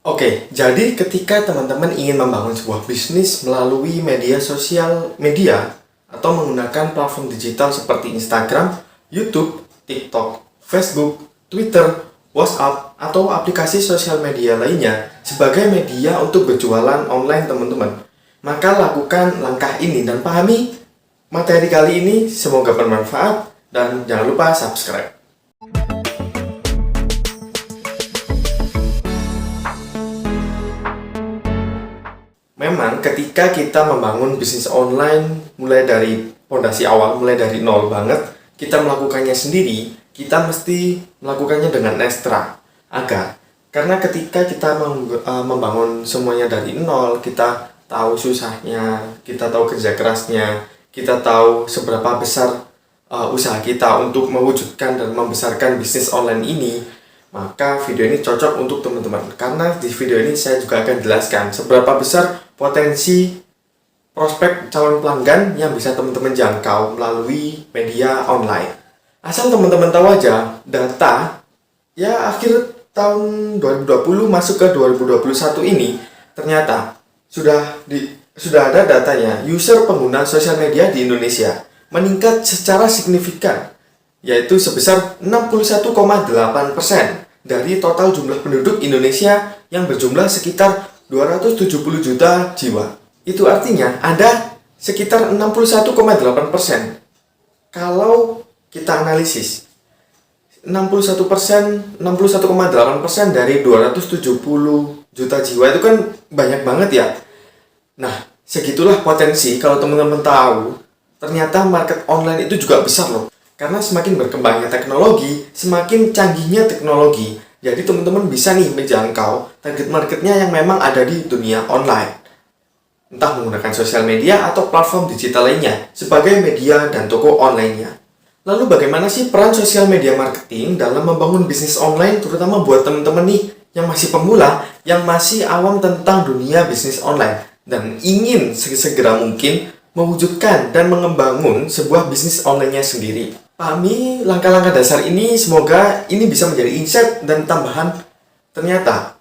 Oke, jadi ketika teman-teman ingin membangun sebuah bisnis melalui media sosial media atau menggunakan platform digital seperti Instagram, YouTube, TikTok, Facebook, Twitter, WhatsApp, atau aplikasi sosial media lainnya sebagai media untuk berjualan online teman-teman, maka lakukan langkah ini dan pahami materi kali ini. Semoga bermanfaat dan jangan lupa subscribe. Memang ketika kita membangun bisnis online mulai dari fondasi awal, mulai dari nol banget, kita melakukannya sendiri, kita mesti melakukannya dengan ekstra. Karena ketika kita membangun semuanya dari nol, kita tahu susahnya, kita tahu kerja kerasnya, kita tahu seberapa besar usaha kita untuk mewujudkan dan membesarkan bisnis online ini, maka video ini cocok untuk teman-teman. Karena di video ini saya juga akan jelaskan seberapa besar potensi prospek calon pelanggan yang bisa teman-teman jangkau melalui media online. Asal teman-teman tahu aja, data ya akhir tahun 2020 masuk ke 2021 ini ternyata sudah ada datanya, user pengguna sosial media di Indonesia meningkat secara signifikan, yaitu sebesar 61,8% dari total jumlah penduduk Indonesia yang berjumlah sekitar 270 juta jiwa. Itu artinya ada sekitar 61,8%. Kalau kita analisis, 61,8% dari 270 juta jiwa itu kan banyak banget ya. Nah, segitulah potensi kalau teman-teman tahu, ternyata market online itu juga besar loh. Karena semakin berkembangnya teknologi, semakin canggihnya teknologi. Jadi teman-teman bisa nih menjangkau target marketnya yang memang ada di dunia online. Entah menggunakan sosial media atau platform digital lainnya sebagai media dan toko online-nya. Lalu bagaimana sih peran sosial media marketing dalam membangun bisnis online, terutama buat teman-teman nih yang masih pemula, yang masih awam tentang dunia bisnis online dan ingin segera mungkin mewujudkan dan mengembangkan sebuah bisnis online-nya sendiri. Pahami langkah-langkah dasar ini, semoga ini bisa menjadi insight dan tambahan. Ternyata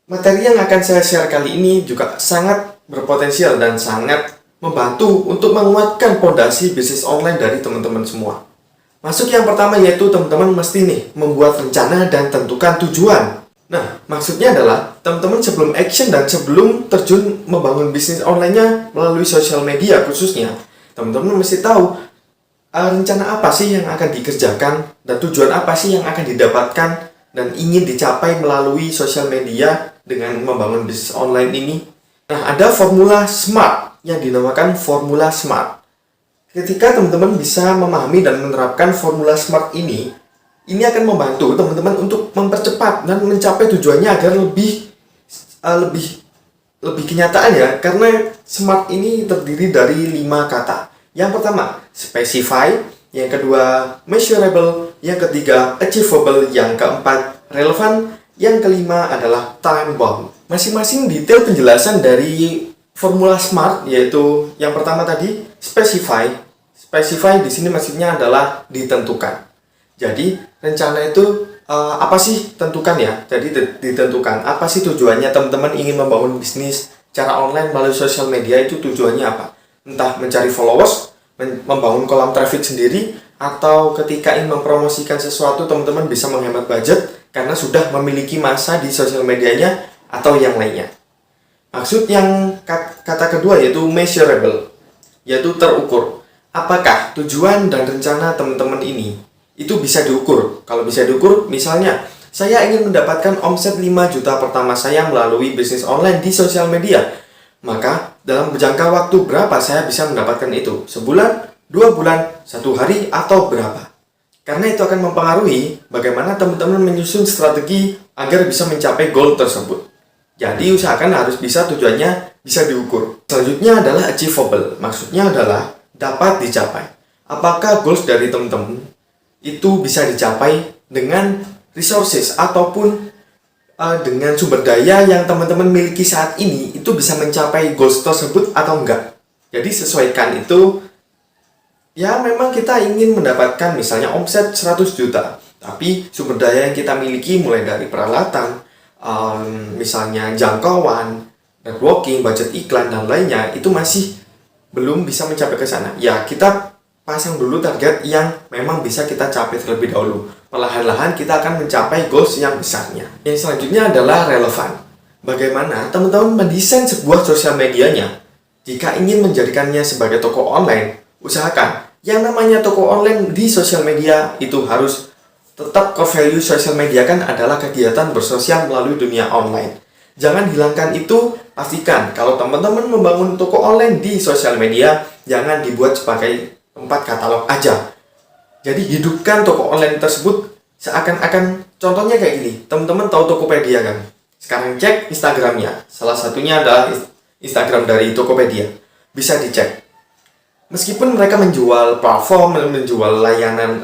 materi yang akan saya share kali ini juga sangat berpotensial dan sangat membantu untuk menguatkan fondasi bisnis online dari teman-teman semua. Masuk yang pertama, yaitu teman-teman mesti nih membuat rencana dan tentukan tujuan. Nah, maksudnya adalah teman-teman sebelum action dan sebelum terjun membangun bisnis online-nya melalui sosial media khususnya, teman-teman mesti tahu rencana apa sih yang akan dikerjakan dan tujuan apa sih yang akan didapatkan dan ingin dicapai melalui sosial media dengan membangun bisnis online ini. Nah, ada formula SMART yang dinamakan formula SMART. Ketika teman-teman bisa memahami dan menerapkan formula SMART ini akan membantu teman-teman untuk mempercepat dan mencapai tujuannya agar lebih kenyataan ya. Karena SMART ini terdiri dari 5 kata. Yang pertama, specify, yang kedua, measurable, yang ketiga, achievable, yang keempat, relevant, yang kelima adalah time bound. Masing-masing detail penjelasan dari formula SMART, yaitu yang pertama tadi, specify. Specify di sini maksudnya adalah ditentukan. Jadi, rencana itu apa sih tentukan ya? Jadi ditentukan apa sih tujuannya teman-teman ingin membangun bisnis cara online melalui sosial media, itu tujuannya apa? Entah mencari followers, membangun kolam traffic sendiri, atau ketika ingin mempromosikan sesuatu teman-teman bisa menghemat budget karena sudah memiliki masa di sosial medianya atau yang lainnya. Maksud yang kata kedua yaitu measurable, yaitu terukur. Apakah tujuan dan rencana teman-teman ini itu bisa diukur? Kalau bisa diukur, misalnya saya ingin mendapatkan omset 5 juta pertama saya melalui bisnis online di sosial media, maka dalam jangka waktu berapa saya bisa mendapatkan itu? Sebulan, 2 bulan, 1 hari, atau berapa? Karena itu akan mempengaruhi bagaimana teman-teman menyusun strategi agar bisa mencapai goal tersebut. Jadi usahakan harus bisa tujuannya bisa diukur. Selanjutnya adalah achievable. Maksudnya adalah dapat dicapai. Apakah goals dari teman-teman itu bisa dicapai dengan resources ataupun dengan sumber daya yang teman-teman miliki saat ini itu bisa mencapai goals tersebut atau enggak. Jadi sesuaikan itu. Ya memang kita ingin mendapatkan misalnya omset 100 juta, tapi sumber daya yang kita miliki mulai dari peralatan, misalnya jangkauan, networking, budget iklan, dan lainnya, itu masih belum bisa mencapai ke sana. Ya, kita pasang dulu target yang memang bisa kita capai terlebih dahulu. Perlahan-lahan kita akan mencapai goals yang besarnya. Yang selanjutnya adalah relevan. Bagaimana teman-teman mendesain sebuah sosial medianya? Jika ingin menjadikannya sebagai toko online, usahakan yang namanya toko online di sosial media itu harus tetap core value sosial media kan adalah kegiatan bersosial melalui dunia online. Jangan hilangkan itu, pastikan kalau teman-teman membangun toko online di sosial media, jangan dibuat sebagai tempat katalog aja. Jadi hidupkan toko online tersebut seakan-akan, contohnya kayak gini, teman-teman tahu Tokopedia kan? Sekarang cek Instagramnya, salah satunya adalah Instagram dari Tokopedia. Bisa dicek. Meskipun mereka menjual platform, menjual layanan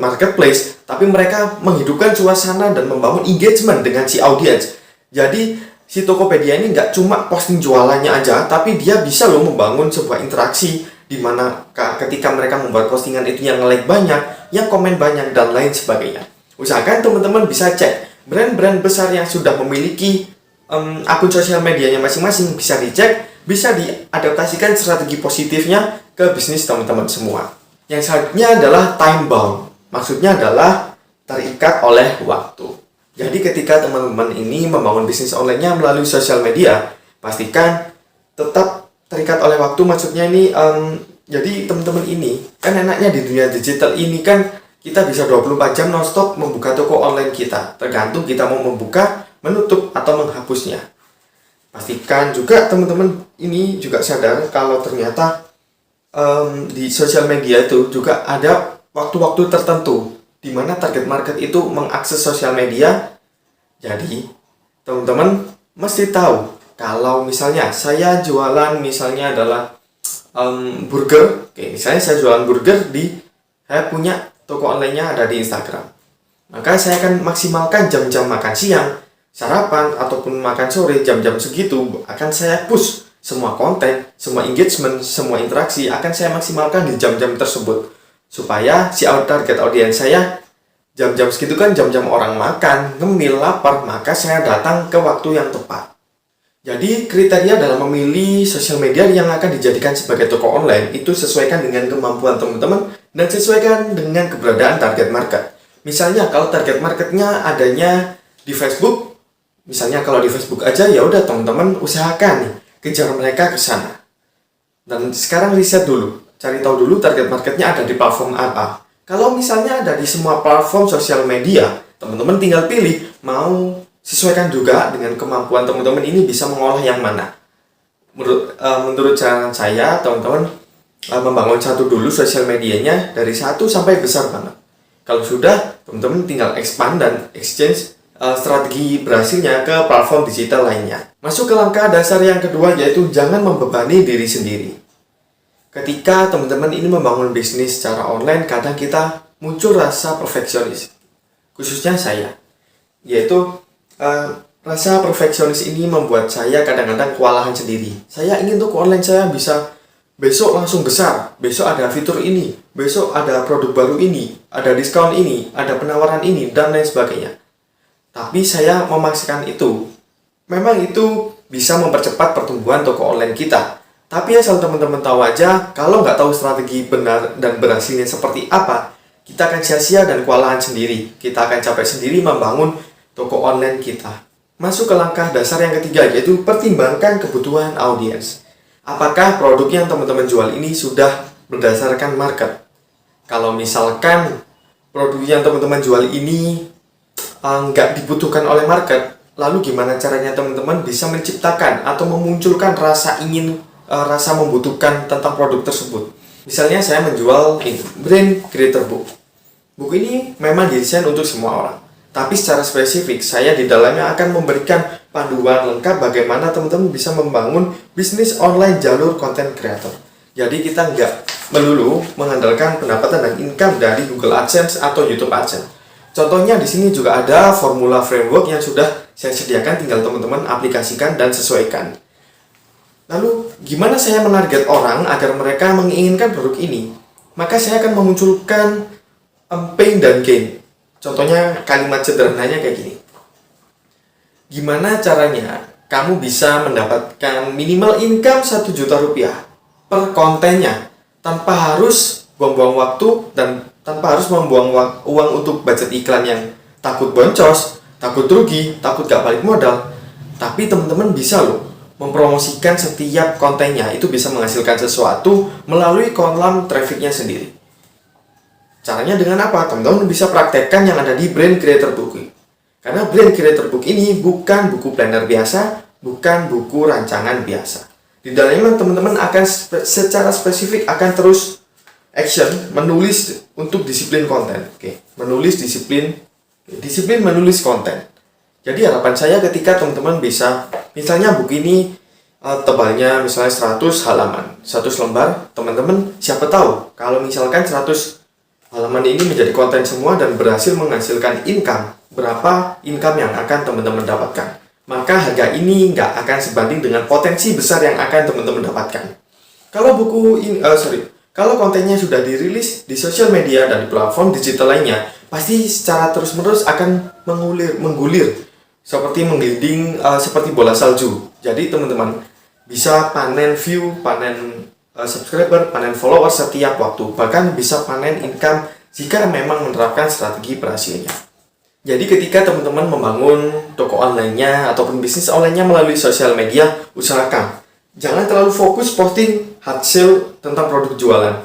marketplace, tapi mereka menghidupkan suasana dan membangun engagement dengan si audiens. Jadi, si Tokopedia ini nggak cuma posting jualannya aja, tapi dia bisa loh membangun sebuah interaksi di mana ketika mereka membuat postingan itu yang nge-like banyak, yang komen banyak, dan lain sebagainya. Usahakan teman-teman bisa cek brand-brand besar yang sudah memiliki akun sosial medianya masing-masing, bisa dicek, bisa diadaptasikan strategi positifnya ke bisnis teman-teman semua. Yang selanjutnya adalah time bound. Maksudnya adalah terikat oleh waktu. Jadi ketika teman-teman ini membangun bisnis online-nya melalui sosial media, pastikan tetap terikat oleh waktu. Maksudnya ini, jadi teman-teman ini, kan enaknya di dunia digital ini kan kita bisa 24 jam non-stop membuka toko online kita. Tergantung kita mau membuka, menutup, atau menghapusnya. Pastikan juga teman-teman ini juga sadar kalau ternyata di sosial media itu juga ada waktu-waktu tertentu di mana target market itu mengakses sosial media. Jadi, teman-teman mesti tahu kalau misalnya saya jualan misalnya adalah burger. Oke, misalnya saya jualan burger saya punya toko online-nya ada di Instagram. Maka saya akan maksimalkan jam-jam makan siang, sarapan, ataupun makan sore, jam-jam segitu akan saya push semua konten, semua engagement, semua interaksi akan saya maksimalkan di jam-jam tersebut. Supaya si target audiens saya jam-jam segitu kan jam-jam orang makan, ngemil, lapar, maka saya datang ke waktu yang tepat. Jadi kriteria dalam memilih sosial media yang akan dijadikan sebagai toko online itu sesuaikan dengan kemampuan teman-teman dan sesuaikan dengan keberadaan target market. Misalnya kalau target marketnya adanya di Facebook, misalnya kalau di Facebook aja ya udah teman-teman usahakan nih kejar mereka ke sana. Dan sekarang riset dulu, cari tahu dulu target marketnya ada di platform apa. Kalau misalnya ada di semua platform sosial media, teman-teman tinggal pilih mau sesuaikan juga dengan kemampuan teman-teman ini bisa mengolah yang mana. Menurut cara saya, teman-teman membangun satu dulu sosial medianya dari 1 sampai besar banget. Kalau sudah, teman-teman tinggal expand dan exchange strategi berhasilnya ke platform digital lainnya. Masuk ke langkah dasar yang kedua, yaitu jangan membebani diri sendiri. Ketika teman-teman ini membangun bisnis secara online, kadang kita muncul rasa perfeksionis. Khususnya saya. Yaitu rasa perfeksionis ini membuat saya kadang-kadang kewalahan sendiri. Saya ingin toko online saya bisa besok langsung besar, besok ada fitur ini, besok ada produk baru ini, ada diskon ini, ada penawaran ini, dan lain sebagainya. Tapi saya memaksakan itu. Memang itu bisa mempercepat pertumbuhan toko online kita. Tapi asal teman-teman tahu aja, kalau nggak tahu strategi benar dan berhasilnya seperti apa, kita akan sia-sia dan kewalahan sendiri. Kita akan capek sendiri membangun toko online kita. Masuk ke langkah dasar yang ketiga, yaitu pertimbangkan kebutuhan audiens. Apakah produk yang teman-teman jual ini sudah berdasarkan market? Kalau misalkan produk yang teman-teman jual ini nggak dibutuhkan oleh market, lalu gimana caranya teman-teman bisa menciptakan atau memunculkan rasa membutuhkan tentang produk tersebut? Misalnya saya menjual brand creator book. Buku ini memang didesain untuk semua orang, tapi secara spesifik saya di dalamnya akan memberikan panduan lengkap bagaimana teman-teman bisa membangun bisnis online jalur content creator. Jadi kita nggak melulu mengandalkan pendapatan dan income dari Google AdSense atau YouTube AdSense. Contohnya di sini juga ada formula framework yang sudah saya sediakan, tinggal teman-teman aplikasikan dan sesuaikan. Lalu, gimana saya menarget orang agar mereka menginginkan produk ini? Maka saya akan memunculkan pain dan gain. Contohnya kalimat sederhananya kayak gini. Gimana caranya kamu bisa mendapatkan minimal income 1 juta rupiah per kontennya tanpa harus buang-buang waktu dan tanpa harus membuang uang untuk budget iklan yang takut boncos, takut rugi, takut gak balik modal. Tapi teman-teman bisa loh mempromosikan setiap kontennya, itu bisa menghasilkan sesuatu melalui kolam trafficnya sendiri. Caranya dengan apa? Teman-teman bisa praktekkan yang ada di Brand Creator Book. Karena Brand Creator Book ini bukan buku planner biasa, bukan buku rancangan biasa. Di dalamnya teman-teman akan secara spesifik akan terus action menulis untuk disiplin konten. Menulis disiplin menulis konten. Jadi harapan saya ketika teman-teman bisa, misalnya buku ini tebalnya misalnya 100 halaman, 100 lembar, teman-teman siapa tahu kalau misalkan 100 halaman ini menjadi konten semua dan berhasil menghasilkan income, berapa income yang akan teman-teman dapatkan. Maka harga ini nggak akan sebanding dengan potensi besar yang akan teman-teman dapatkan. Kalau kontennya sudah dirilis di sosial media dan di platform digital lainnya, pasti secara terus-menerus akan menggulir seperti menggelinding seperti bola salju. Jadi teman-teman bisa panen view, panen subscriber, panen follower setiap waktu, bahkan bisa panen income jika memang menerapkan strategi berhasilnya. Jadi ketika teman-teman membangun toko online-nya ataupun bisnis online-nya melalui sosial media, usahakan jangan terlalu fokus posting hard sale tentang produk jualan.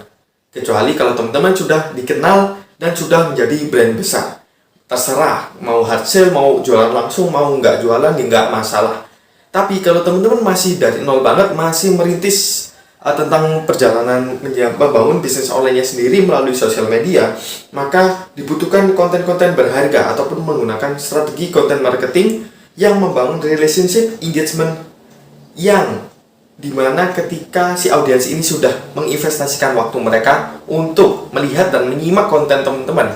Kecuali kalau teman-teman sudah dikenal dan sudah menjadi brand besar. Terserah, mau hard sale, mau jualan langsung, mau nggak jualan, ya nggak masalah. Tapi kalau teman-teman masih dari nol banget, masih merintis tentang perjalanan membangun bisnis online-nya sendiri melalui sosial media, maka dibutuhkan konten-konten berharga ataupun menggunakan strategi konten marketing yang membangun relationship engagement yang dimana ketika si audiens ini sudah menginvestasikan waktu mereka untuk melihat dan menyimak konten teman-teman,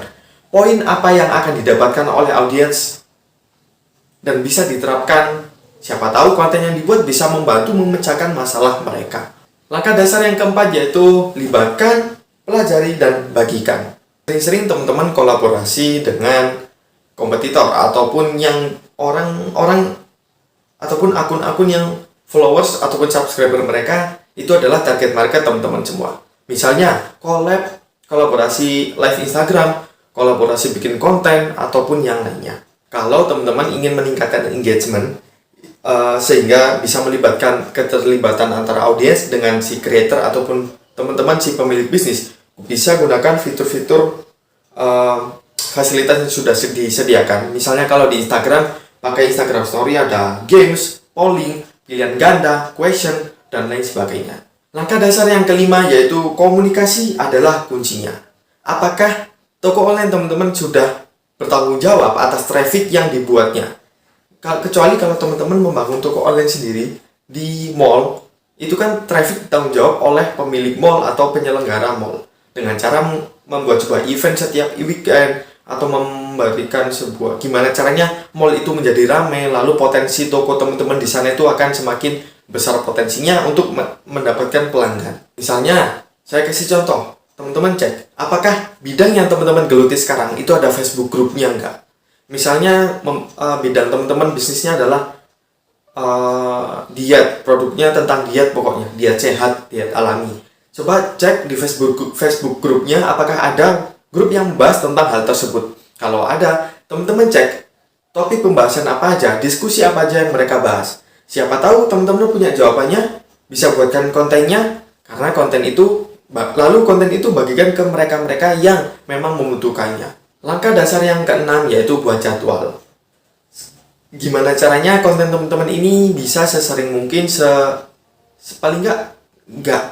poin apa yang akan didapatkan oleh audiens dan bisa diterapkan, siapa tahu konten yang dibuat bisa membantu memecahkan masalah mereka. Langkah dasar yang keempat yaitu libatkan, pelajari, dan bagikan. Sering-sering teman-teman kolaborasi dengan kompetitor ataupun yang orang-orang ataupun akun-akun yang followers ataupun subscriber mereka itu adalah target market teman-teman semua. Misalnya kolaborasi live Instagram, kolaborasi bikin konten, ataupun yang lainnya. Kalau teman-teman ingin meningkatkan engagement, sehingga bisa melibatkan keterlibatan antara audiens dengan si creator ataupun teman-teman si pemilik bisnis, bisa gunakan fitur-fitur fasilitas yang sudah disediakan. Misalnya kalau di Instagram, pakai Instagram Story ada games, polling, pilihan ganda, question, dan lain sebagainya. Langkah dasar yang kelima yaitu komunikasi adalah kuncinya. Apakah toko online teman-teman sudah bertanggung jawab atas traffic yang dibuatnya? Kecuali kalau teman-teman membangun toko online sendiri di mall, itu kan traffic bertanggung jawab oleh pemilik mall atau penyelenggara mall dengan cara membuat sebuah event setiap weekend atau memberikan sebuah gimana caranya mall itu menjadi ramai, lalu potensi toko teman-teman di sana itu akan semakin besar potensinya untuk mendapatkan pelanggan. Misalnya, saya kasih contoh, teman-teman cek apakah bidang yang teman-teman geluti sekarang itu ada Facebook grupnya enggak. Misalnya bidang teman-teman bisnisnya adalah diet, produknya tentang diet pokoknya, diet sehat, diet alami. Coba cek di Facebook grupnya apakah ada grup yang membahas tentang hal tersebut. Kalau ada, teman-teman cek topik pembahasan apa aja, diskusi apa aja yang mereka bahas. Siapa tahu teman-teman punya jawabannya, bisa buatkan kontennya, karena konten itu bagikan ke mereka-mereka yang memang membutuhkannya. Langkah dasar yang keenam yaitu buat jadwal. Gimana caranya konten teman-teman ini bisa sesering mungkin, paling nggak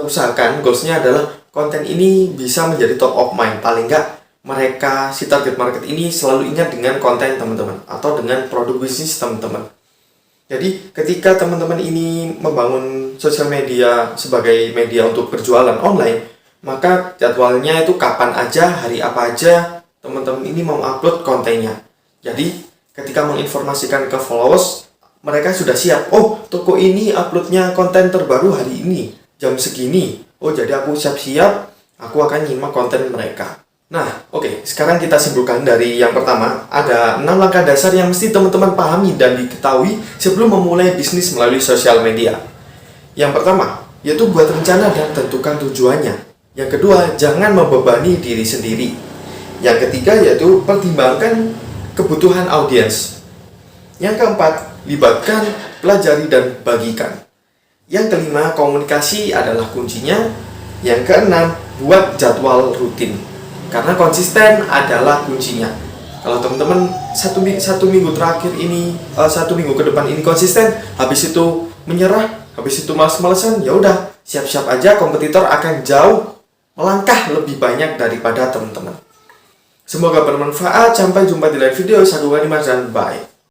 usahakan goalsnya adalah konten ini bisa menjadi top of mind. Paling nggak mereka si target market ini selalu ingat dengan konten teman-teman atau dengan produk bisnis teman-teman. Jadi ketika teman-teman ini membangun sosial media sebagai media untuk berjualan online, maka jadwalnya itu kapan aja, hari apa aja teman-teman ini mau upload kontennya. Jadi ketika menginformasikan ke followers, mereka sudah siap. Oh, toko ini uploadnya konten terbaru hari ini jam segini. Oh, jadi aku siap-siap, aku akan nyimak konten mereka. Nah, oke, sekarang kita simpulkan dari yang pertama, ada 6 langkah dasar yang mesti teman-teman pahami dan diketahui sebelum memulai bisnis melalui sosial media. Yang pertama, yaitu buat rencana dan tentukan tujuannya. Yang kedua, jangan membebani diri sendiri. Yang ketiga, yaitu pertimbangkan kebutuhan audiens. Yang keempat, libatkan, pelajari, dan bagikan. Yang kelima, komunikasi adalah kuncinya. Yang keenam, buat jadwal rutin. Karena konsisten adalah kuncinya. Kalau teman-teman satu minggu terakhir ini, 1 minggu ke depan ini konsisten, habis itu menyerah, habis itu malas-malesan, ya udah, siap-siap aja kompetitor akan jauh melangkah lebih banyak daripada teman-teman. Semoga bermanfaat. Sampai jumpa di lain video. Saya Gani Mas dan bye.